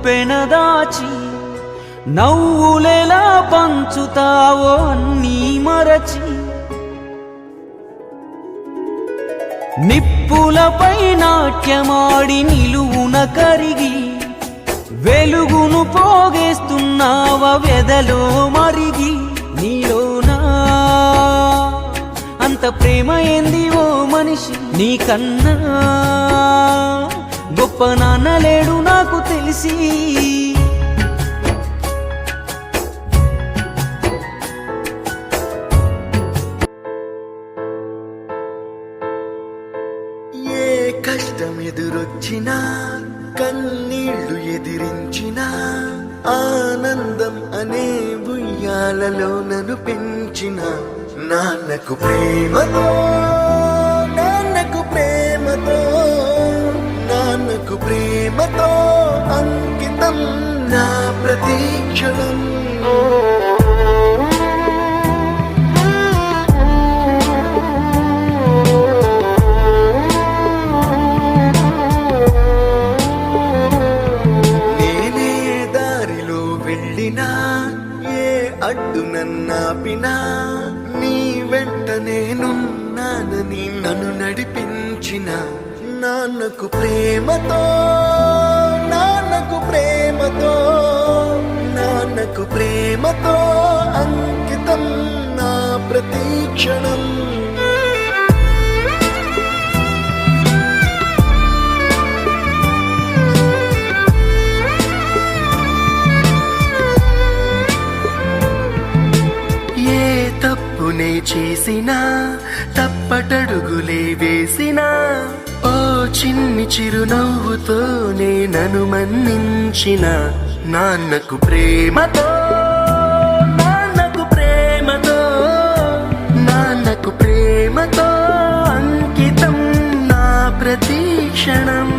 పెనదాచి నవ్వులెలా పంచుతావో అన్నీ మరచి నిప్పులపై నాట్యమాడి నిలువున కరిగి వెలుగును పోగేస్తున్నావ వెదలో మరిగి నీలోనా అంత ప్రేమ ఏంది ఓ మనిషి నీకన్నా గొప్ప నాన్న లేడు నాకు తెలిసి ఏ కష్టం ఎదురొచ్చినా కన్నీళ్లు ఎదిరించినా ఆనందం అనే ఉయ్యాలలో నన్ను పెంచిన నాన్నకు ప్రేమతో నాన్నకు ప్రేమతో నాన్నకు ప్రేమతో అంకితం నా ప్రతి క్షణం ఏ అడ్డు నన్నాపినా నీ వెంట నేనున్నానని నన్ను నడిపించిన నాన్నకు ప్రేమతో నాన్నకు ప్రేమతో నాన్నకు ప్రేమతో అంకితం నా ప్రతి క్షణం తప్పునే చేసినా తప్పటడుగులే వేసినా ఓ చిన్ని చిరునవ్వుతోనే నన్ను మన్నించిన నాన్నకు ప్రేమతో నాన్నకు ప్రేమతో నాన్నకు ప్రేమతో అంకితం నా ప్రతి క్షణం